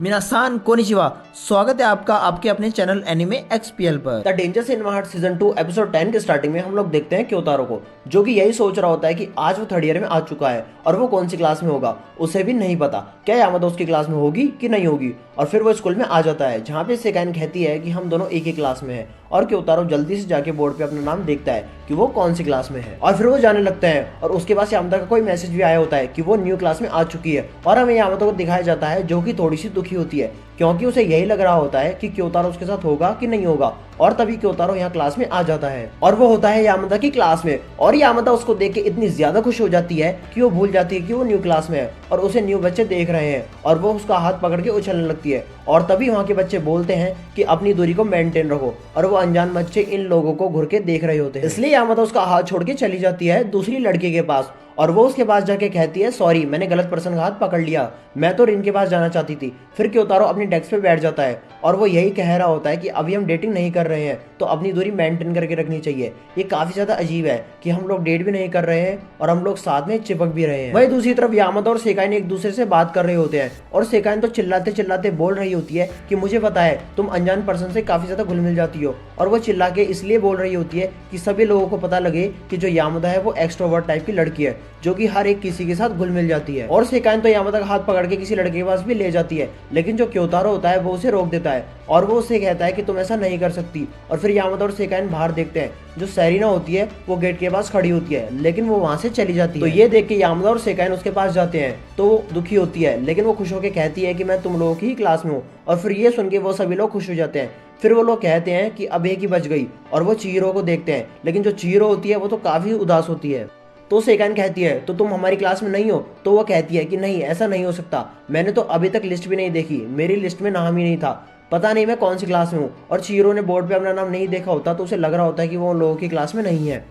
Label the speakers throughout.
Speaker 1: मिनासान konnichiwa. स्वागत है आपका आपके अपने चैनल एनिमे एक्सपीएल पर। The danger cinema heart season 2 episode 10 के स्टार्टिंग में हम लोग देखते हैं क्योतारो को, जो कि यही सोच रहा होता है कि आज वो थर्ड ईयर में आ चुका है और वो कौन सी क्लास में होगा उसे भी नहीं पता। क्या यामादा उसकी क्लास में होगी कि नहीं होगी। और फिर वो स्कूल में आ जाता है जहाँ पे सेकाइन कहती है कि हम दोनों एक ही क्लास में हैं। और क्योतारो जल्दी से जाके बोर्ड पे अपना नाम देखता है कि वो कौन सी क्लास में है और फिर वो जाने लगते हैं। और उसके पास यामादा का कोई मैसेज भी आया होता है कि वो न्यू क्लास में आ चुकी है। और हमें यामादा को दिखाया जाता है जो कि थोड़ी सी दुखी होती है, क्योंकि उसे यही लग रहा होता है कि क्योतारो उसके साथ होगा कि नहीं होगा। और तभी क्योतारो यहाँ क्लास में आ जाता है और वो होता है यामादा की क्लास में। और यामादा उसको देख के इतनी ज्यादा खुश हो जाती है कि वो भूल जाती है कि वो न्यू क्लास में है और उसे न्यू बच्चे देख रहे हैं। और वो उसका हाथ पकड़ के उछलने लगती है। और तभी वहाँ के बच्चे बोलते हैं कि अपनी दूरी को मेंटेन रखो। और वो अनजान बच्चे इन लोगों को घूर के देख रहे होते हैं, इसलिए यामादा उसका हाथ छोड़ के चली जाती है दूसरी लड़की के पास। और वो उसके पास जाके कहती है, सॉरी मैंने गलत पर्सन का हाथ पकड़ लिया, मैं तो रिन के पास जाना चाहती थी। फिर क्योतारो अपनी डेस्क पे बैठ जाता है और वो यही कह रहा होता है कि अभी हम डेटिंग नहीं कर रहे हैं तो अपनी दूरी मेंटेन करके रखनी चाहिए। ये काफी ज्यादा अजीब है कि हम लोग डेट भी नहीं कर रहे हैं और हम लोग साथ में चिपक भी रहे हैं। वही दूसरी तरफ यामादा और सेकाइन एक दूसरे से बात कर रहे होते हैं और सेकाइन तो चिल्लाते चिल्लाते बोल रही होती है कि मुझे पता है तुम अनजान पर्सन से काफी ज्यादा घुल मिल जाती हो। और वो चिल्ला के इसलिए बोल रही होती है कि सभी लोगों को पता लगे कि जो यामादा है वो एक्सट्रोवर्ट टाइप की लड़की है जो कि हर एक किसी के साथ घुल मिल जाती है। और सेकाइन तो यामादा का हाथ पकड़ के किसी लड़के के पास भी ले जाती है, लेकिन जो क्योतारो होता है वो उसे रोक देता है और वो उसे कहता है कि तुम ऐसा नहीं कर सकती। और फिर यामादा और सेकाइन बाहर देखते हैं, जो सेरिना होती है वो गेट के पास खड़ी होती है, लेकिन वो वहां से चली जाती है। तो ये देख के यामादा और सेकाइन उसके पास जाते हैं तो वो दुखी होती है, लेकिन वो खुश होकर कहती है कि मैं तुम लोगों की ही क्लास में हूँ। और फिर ये सुन के वो सभी लोग खुश हो जाते हैं। फिर वो लोग कहते हैं कि अब एक ही बच गई और वो चिहिरो को देखते हैं, लेकिन जो चिहिरो होती है वो तो काफी उदास होती है। तो सेकाइन कहती है तो तुम हमारी क्लास में नहीं हो। तो वो कहती है कि नहीं ऐसा नहीं हो सकता, मैंने तो अभी तक लिस्ट भी नहीं देखी, मेरी लिस्ट में नाम ही नहीं था, पता नहीं मैं कौन सी क्लास में हूँ। और चिहिरो ने बोर्ड पे अपना नाम नहीं देखा होता तो उसे लग रहा होता है कि वो उन लोगों की क्लास में नहीं है।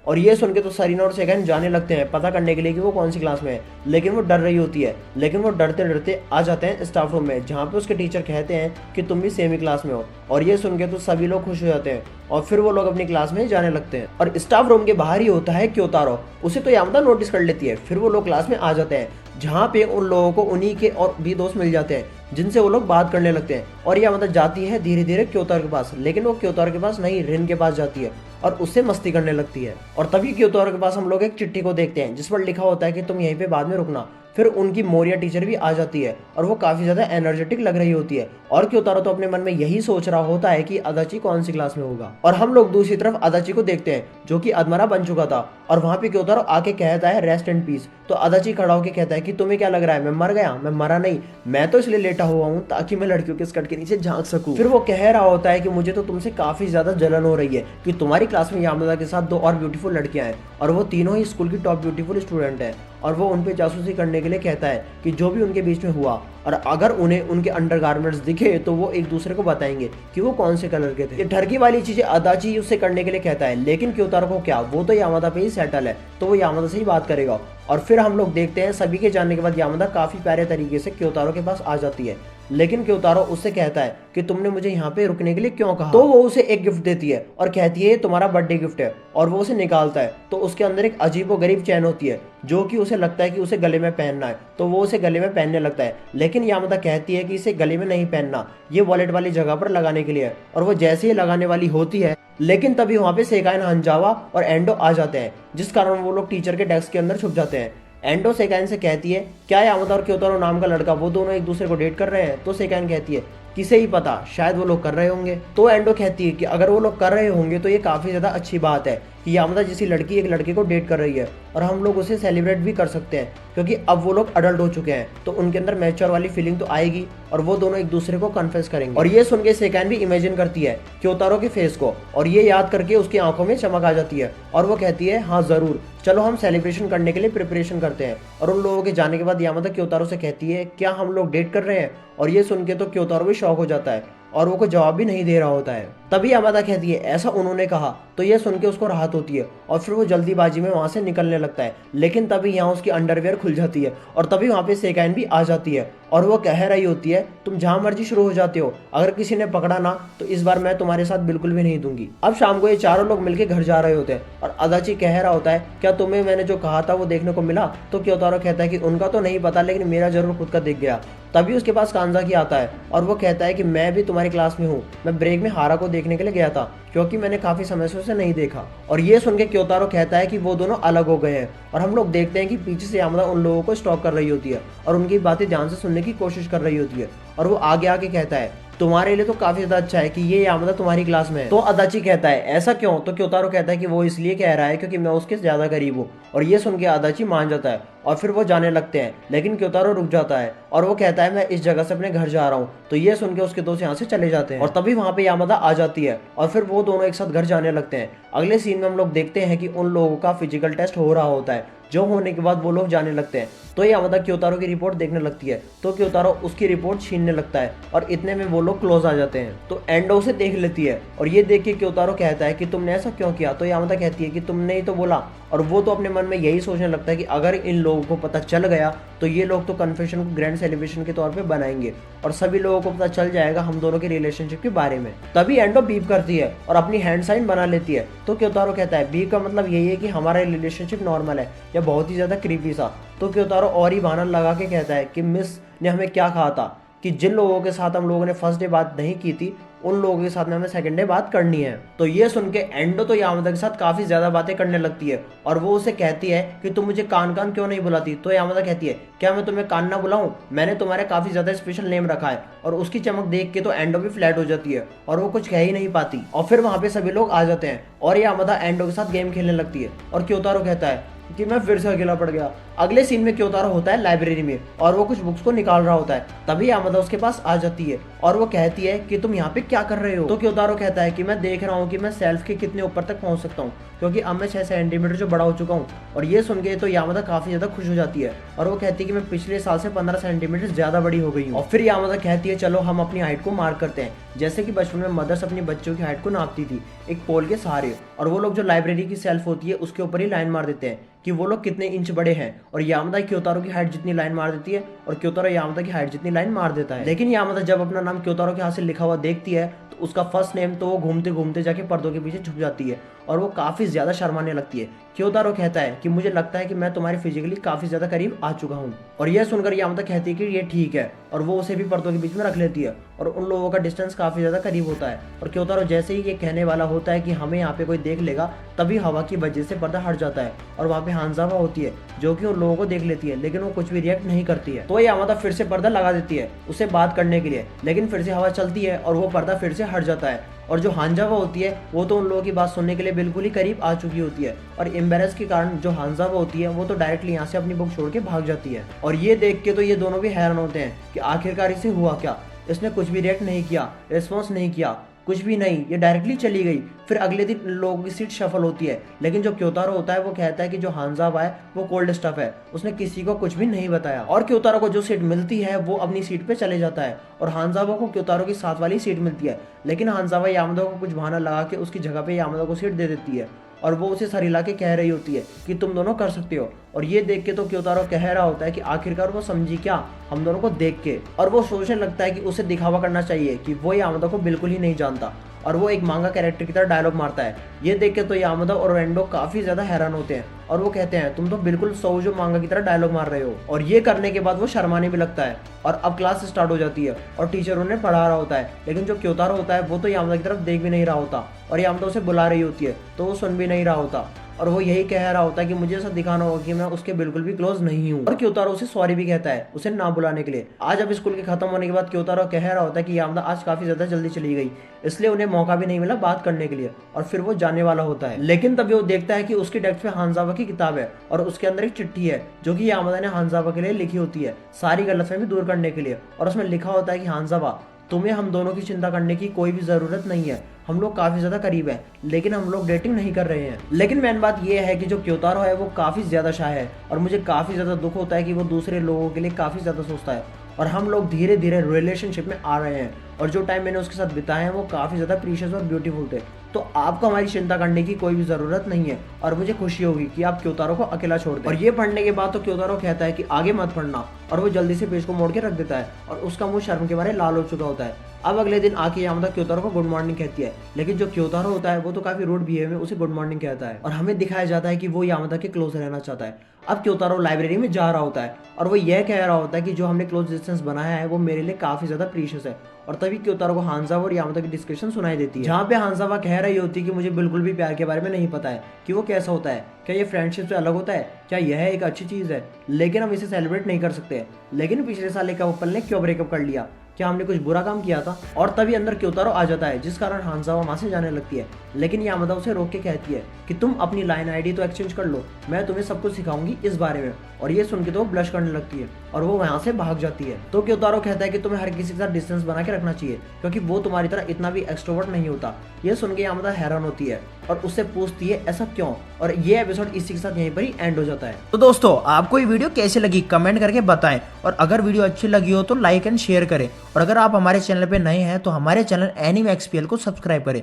Speaker 1: और ये सुन के तो सेरिना और सेकाइन जाने लगते हैं पता करने के लिए कि वो कौन सी क्लास में है, लेकिन वो डर रही होती है। लेकिन वो डरते डरते आ जाते हैं स्टाफ रूम में, जहाँ पे उसके टीचर कहते हैं कि तुम भी सेम ही क्लास में हो। और ये सुन के तो सभी लोग खुश हो जाते हैं और फिर वो लोग अपनी क्लास में जाने लगते हैं। और स्टाफ रूम के बाहर ही होता है क्योतारो, उसे तो यामादा नोटिस कर लेती है। फिर वो लोग क्लास में आ जाते हैं, जहाँ पे उन लोगों को उन्हीं के और भी दोस्त मिल जाते हैं जिनसे वो लोग बात करने लगते हैं। और यामादा जाती है धीरे धीरे क्योतारो के पास, लेकिन वो क्योतारो के पास नहीं रिन के पास जाती है और उससे मस्ती करने लगती है। और तभी क्योतारो के पास हम लोग एक चिट्ठी को देखते हैं जिस पर लिखा होता है कि तुम यहीं पे बाद में रुकना। फिर उनकी मोरिया टीचर भी आ जाती है और वो काफी ज्यादा एनर्जेटिक लग रही होती है। और क्योतारो तो अपने मन में यही सोच रहा होता है कि अदाची कौन सी क्लास में होगा। और हम लोग दूसरी तरफ अदाची को देखते हैं जो कि अदमरा बन चुका था। और वहां पे क्योतारो आके कहता है रेस्ट एंड पीस। तो अदाची खड़ा होकर कहता है कि तुम्हें क्या लग रहा है मैं मर गया? मैं मरा नहीं, मैं तो इसलिए लेटा हुआ हूँ ताकि मैं लड़कियों के स्कर्ट के नीचे झांक सकूं। फिर वो कह रहा होता है कि मुझे तो तुमसे काफी ज्यादा जलन हो रही है कि तुम्हारी क्लास में यामादा के साथ दो और ब्यूटीफुल लड़कियां हैं और वो तीनों ही स्कूल की टॉप ब्यूटीफुल स्टूडेंट है। और वो उन पे जासूसी करने के लिए कहता है कि जो भी उनके बीच में हुआ और अगर उन्हें उनके अंडरगारमेंट्स दिखे तो वो एक दूसरे को बताएंगे कि वो कौन से कलर के थे। ये ठरकी वाली चीजें अदाची उससे करने के लिए कहता है, लेकिन क्योतारो को क्या, वो तो यामादा पे ही सेटल है तो वो यामादा से ही बात करेगा। और फिर हम लोग देखते हैं सभी के जानने के बाद यामादा काफी प्यारे तरीके से क्योतारो के पास आ जाती है, लेकिन क्योतारो उससे कहता है कि तुमने मुझे यहाँ पे रुकने के लिए क्यों कहा। तो वो उसे एक गिफ्ट देती है और कहती है ये तुम्हारा बर्थडे गिफ्ट है। और वो उसे निकालता है तो उसके अंदर एक अजीबो गरीब चैन होती है जो कि उसे लगता है कि उसे गले में पहनना है। तो वो उसे गले में पहनने लगता है, लेकिन यामादा कहती है कि इसे गले में नहीं पहनना, ये वॉलेट वाली जगह पर लगाने के लिए है। और वो जैसे ही लगाने वाली होती है, लेकिन तभी वहां पे सेकाइन, हंजावा और एंडो आ जाते हैं, जिस कारण वो लोग टीचर के डेस्क के अंदर छुप जाते हैं। एंडो सेकाइन से कहती है क्या यामादा और क्योतारो नाम का लड़का वो दोनों एक दूसरे को डेट कर रहे हैं? तो सेकाइन कहती है किसे ही पता, शायद वो लोग कर रहे होंगे। तो एंडो कहती है कि अगर वो लोग कर रहे होंगे तो ये काफी ज्यादा अच्छी बात है कि यामादा जैसी लड़की एक लड़के को डेट कर रही है और हम लोग उसे सेलिब्रेट भी कर सकते हैं क्योंकि अब वो लोग अडल्ट हो चुके हैं तो उनके अंदर मैच्योर वाली फीलिंग तो आएगी और वो दोनों एक दूसरे को कन्फेस करेंगे। और ये सुन के सेकाइन भी इमेजिन करती है क्योतारो के फेस को और ये याद करके उसकी आंखों में चमक आ जाती है और वो कहती है हाँ जरूर, चलो हम सेलिब्रेशन करने के लिए प्रिपरेशन करते हैं। और उन लोगों के जाने के बाद यामादा क्योतारो से कहती है क्या हम लोग डेट कर रहे हैं? और ये सुन के तो क्योतारो भी शॉक हो जाता है और वो कोई जवाब भी नहीं दे रहा होता है। तभी यामादा कहती है ऐसा उन्होंने कहा। तो ये सुन के उसको राहत होती है और फिर वो जल्दीबाजी में वहां से निकलने लगता है, लेकिन तभी यहाँ उसकी अंडरवियर खुल जाती है और तभी वहां पे सेकाइन भी आ जाती है और वो कह रही होती है तुम जहां मर्जी शुरू हो जाते हो, अगर किसी ने पकड़ा ना तो इस बार मैं तुम्हारे साथ बिल्कुल भी नहीं दूंगी। अब शाम को ये चारों लोग मिलकर घर जा रहे होते हैं और अदाची कह रहा होता है क्या तुम्हें मैंने जो कहा था वो देखने को मिला? तो क्योतारो कहता है कि उनका तो नहीं पता, लेकिन मेरा जरूर खुद का दिख गया। तभी उसके पास कांजाकी आता है और वो कहता है कि मैं भी तुम्हारी क्लास में हूँ, मैं ब्रेक में हारा को देखने के लिए गया था क्योंकि मैंने काफी समय से उसे नहीं देखा। और ये सुन के क्योतारो कहता है कि वो दोनों अलग हो गए हैं और हम लोग देखते हैं कि पीछे से यामादा उन लोगों को स्टॉक कर रही होती है और उनकी बातें ध्यान से सुनने की कोशिश कर रही होती है। और वो आगे आके कहता है तुम्हारे लिए तो काफी ज्यादा अच्छा है कि ये यामादा तुम्हारी क्लास में है। तो अदाची कहता है ऐसा क्यों? तो क्योतारो कहता है कि वो इसलिए कह रहा है क्योंकि मैं उसके ज्यादा करीब हूँ। और ये सुन के अदाची मान जाता है और फिर वो जाने लगते हैं, लेकिन क्योतारो रुक जाता है और वो कहता है मैं इस जगह से अपने घर जा रहा हूँ। तो ये सुन के उसके दोस्त यहाँ से चले जाते हैं और तभी वहाँ पे यामादा आ जाती है और फिर वो दोनों एक साथ घर जाने लगते हैं। अगले सीन में हम लोग देखते हैं कि उन लोगों का फिजिकल टेस्ट हो रहा होता है, जो होने के बाद वो लोग जाने लगते हैं। तो यामादा क्योतारो की रिपोर्ट देखने लगती है, तो क्योतारो उसकी रिपोर्ट छीनने लगता है और इतने में वो लोग क्लोज आ जाते हैं। तो एंडो उसे देख लेती है और ये देख के क्योतारो कहता है कि तुमने ऐसा क्यों किया? तो यामादा कहती है कि तुमने ही तो बोला। और वो तो अपने मन में यही सोचने लगता है कि अगर इन लोगों को पता चल गया तो ये लोग तो कन्फेशन को ग्रैंड सेलिब्रेशन के तौर पे बनाएंगे और सभी लोगों को पता चल जाएगा हम दोनों के रिलेशनशिप के बारे में। तभी एंडो बीप करती है और अपनी हैंड साइन बना लेती है। तो क्योतारो कहता है बीप का मतलब यही है कि हमारा रिलेशनशिप नॉर्मल है या बहुत ही ज्यादा क्रीपी सा। तो क्योतारो और ही बहाना लगा के कहता है कि मिस ने हमें क्या कहा था कि जिन लोगों के साथ हम लोगों ने फर्स्ट डे बात नहीं की थी उन लोगों के साथ में हमें सेकंड डे बात करनी है। तो ये सुन के एंडो तो यामादा के साथ काफी ज्यादा बातें करने लगती है और वो उसे कहती है कि तुम मुझे कान कान क्यों नहीं बुलाती? तो यामादा कहती है क्या मैं तुम्हें कान ना बुलाऊं? मैंने तुम्हारे काफी ज्यादा स्पेशल नेम रखा है। और उसकी चमक देख के तो एंडो भी फ्लैट हो जाती है और वो कुछ कह ही नहीं पाती। और फिर वहां पे सभी लोग आ जाते हैं और यामादा एंडो के साथ गेम खेलने लगती है और क्योतारो कहता है कि मैं फिर से अकेला पड़ गया। अगले सीन में क्योतारो होता है लाइब्रेरी में और वो कुछ बुक्स को निकाल रहा होता है। तभी यामादा उसके पास आ जाती है और वो कहती है कि तुम यहाँ पे क्या कर रहे हो? तो क्योतारो कहता है कि मैं देख रहा हूँ कि मैं सेल्फ के कितने ऊपर तक पहुंच सकता हूँ क्योंकि अब मैं 6 सेंटीमीटर जो बड़ा हो चुका हूँ। और ये सुन के तो यामादा काफी ज्यादा खुश हो जाती है और वो कहती है कि मैं पिछले साल से 15 सेंटीमीटर ज्यादा बड़ी हो गई हूँ। और फिर यामादा कहती है चलो हम अपनी हाइट को मार्क करते हैं, जैसे कि बचपन में मदर्स अपनी बच्चों की हाइट को नापती थी एक पोल के सहारे। और वो लोग जो लाइब्रेरी की सेल्फ होती है उसके ऊपर ही लाइन मार देते हैं कि वो लोग कितने इंच बड़े हैं। और यामादा क्योतारो की हाइट जितनी लाइन मार देती है और क्योतारो यामादा की हाइट जितनी लाइन मार देता है। लेकिन यामादा जब अपना नाम क्योतारो के हाथ से लिखा हुआ देखती है तो उसका फर्स्ट नेम तो वो घूमते घूमते जाके पर्दों के पीछे छुप जाती है और वो काफी ज्यादा शर्माने लगती है। क्योतारो कहता है कि मुझे लगता है कि मैं तुम्हारे फिजिकली काफी ज्यादा करीब आ चुका हूँ। और यह सुनकर यामादा कहती है कि ये ठीक है और वो उसे भी पर्दों के बीच में रख लेती है और उन लोगों का डिस्टेंस काफी ज्यादा करीब होता है। और क्योतारो जैसे ही ये कहने वाला होता है कि हमें यहाँ पे कोई देख लेगा तभी हवा की वजह से पर्दा हट जाता है और वहाँ पे हानजावा होती है जो कि उन लोगों को देख लेती है, लेकिन वो कुछ भी रिएक्ट नहीं करती है। तो यामादा फिर से पर्दा लगा देती है उसे बात करने के लिए, लेकिन फिर से हवा चलती है और वो पर्दा फिर से हट जाता है। और जो हानजावा होती है वो तो उन लोगों की बात सुनने के लिए बिल्कुल ही करीब आ चुकी होती है और एम्बेरस के कारण जो हानजावा होती है वो तो डायरेक्टली यहाँ से अपनी बुक छोड़ के भाग जाती है। और ये देख के तो ये दोनों भी हैरान होते हैं कि आखिरकार इसे हुआ क्या, इसने कुछ भी रिएक्ट नहीं किया, रिस्पॉन्स नहीं किया, कुछ भी नहीं, ये डायरेक्टली चली गई। फिर अगले दिन लोगों की सीट शफल होती है, लेकिन जो क्योतारो होता है वो कहता है कि जो हानजावा है वो कोल्ड स्टफ है, उसने किसी को कुछ भी नहीं बताया। और क्योतारो को जो सीट मिलती है वो अपनी सीट पे चले जाता है और हानजावा को क्योतारो की साथ वाली सीट मिलती है, लेकिन हानजावा यामादा को कुछ बहाना लगा के उसकी जगह पे यामादा को सीट दे देती है और वो उसे सर हिला के कह रही होती है कि तुम दोनों कर सकते हो। और ये देख के तो क्योतारो कह रहा होता है कि आखिरकार वो समझी क्या हम दोनों को देख के। और वो सोचने लगता है कि उसे दिखावा करना चाहिए कि वो यामादा को बिल्कुल ही नहीं जानता और वो एक मांगा कैरेक्टर की तरह डायलॉग मारता है। ये देख के तो यामादा और एंडो काफी ज्यादा हैरान होते हैं और वो कहते हैं तुम तो बिल्कुल सोजो मांगा की तरह डायलॉग मार रहे हो। और ये करने के बाद वो शर्माने भी लगता है और अब क्लास स्टार्ट हो जाती है और टीचर उन्हें पढ़ा रहा होता है, लेकिन जो क्योतारो होता है वो तो यामादा की तरफ देख भी नहीं रहा होता और यामादा उसे बुला रही होती है तो वो सुन भी नहीं रहा होता और वो यही कह रहा होता है कि मुझे ऐसा दिखाना होगा कि मैं उसके बिल्कुल भी क्लोज नहीं हूँ। और क्योतारो उसे सॉरी भी कहता है उसे ना बुलाने के लिए। आज अब स्कूल के खत्म होने के बाद क्योतारो कह रहा होता है कि यामादा आज काफी ज्यादा जल्दी चली गई, इसलिए उन्हें मौका भी नहीं मिला बात करने के लिए और फिर वो जाने वाला होता है। लेकिन तभी वो देखता है कि उसकी डेस्क पे हानजावा की किताब है और उसके अंदर एक चिट्ठी है जो कि यामादा ने हानजावा के लिए लिखी होती है सारी गलतफहमी दूर करने के लिए। और उसमें लिखा होता है कि हानजावा तुम्हें हम दोनों की चिंता करने की कोई भी जरूरत नहीं है, हम लोग काफी ज्यादा करीब हैं, लेकिन हम लोग डेटिंग नहीं कर रहे हैं। लेकिन मेन बात यह है कि जो क्योतारो है वो काफी ज्यादा शाय है और मुझे काफी ज्यादा दुख होता है कि वो दूसरे लोगों के लिए काफी ज्यादा सोचता है और हम लोग धीरे धीरे रिलेशनशिप में आ रहे हैं और जो टाइम मैंने उसके साथ बिताए हैं वो काफी ज्यादा प्रीशियस और ब्यूटीफुल थे। तो आपको हमारी चिंता करने की कोई भी जरूरत नहीं है और मुझे खुशी होगी कि आप क्योतारो को अकेला छोड़ दें। और ये पढ़ने के बाद तो क्योतारो कहता है कि आगे मत पढ़ना और वो जल्दी से पेज को मोड़ के रख देता है और उसका मुंह शर्म के मारे लाल हो चुका होता है। अब अगले दिन आके यामादा क्योतारो को गुड मॉर्निंग कहती है, लेकिन जो क्योतारो होता है वो तो काफी रूड बिहेव में उसे गुड मॉर्निंग कहता है और हमें दिखाया जाता है कि वो यामादा के क्लोज रहना चाहता है। अब क्योतारो लाइब्रेरी में जा रहा होता है और वो यह कह रहा होता है कि जो हमने क्लोज डिस्टेंस बनाया है वो मेरे लिए काफी ज्यादा प्रीशियस है। और तभी क्योतारो को हानजावा और यामातो की डिस्कशन सुनाई देती है, जहाँ पे हानजावा कह रही होती है कि मुझे बिल्कुल भी प्यार के बारे में नहीं पता है कि वो कैसा होता है, क्या ये फ्रेंडशिप से अलग होता है, क्या यह एक अच्छी चीज है, लेकिन हम इसे सेलिब्रेट नहीं कर सकते। लेकिन पिछले साल एक कपल ने क्यों ब्रेकअप कर लिया, क्या हमने कुछ बुरा काम किया था। और तभी अंदर क्योतारो आ जाता है, जिस कारण हानजावा वहां से जाने लगती है। लेकिन यामादा उसे रोक के कहती है कि तुम अपनी लाइन आईडी तो एक्सचेंज कर लो, मैं तुम्हें सब कुछ सिखाऊंगी इस बारे में। और ये सुन के तो वो ब्लश करने लगती है और वो वहां से भाग जाती है। तो क्योतारो कहता है कि तुम्हें हर किसी के साथ डिस्टेंस बना के रखना चाहिए, क्योंकि वो तुम्हारी तरह इतना भी एक्सट्रोवर्ट नहीं होता। ये सुन के यामादा हैरान होती है और उससे पूछती है ऐसा क्यों। और ये एपिसोड इसी के साथ यहीं पर ही एंड हो जाता है। तो दोस्तों, आपको ये वीडियो कैसी लगी कमेंट करके बताएं, और अगर वीडियो अच्छी लगी हो तो लाइक एंड शेयर करें। और अगर आप हमारे चैनल पे नए हैं तो हमारे चैनल एनीमे एक्सपीएल को सब्सक्राइब करें।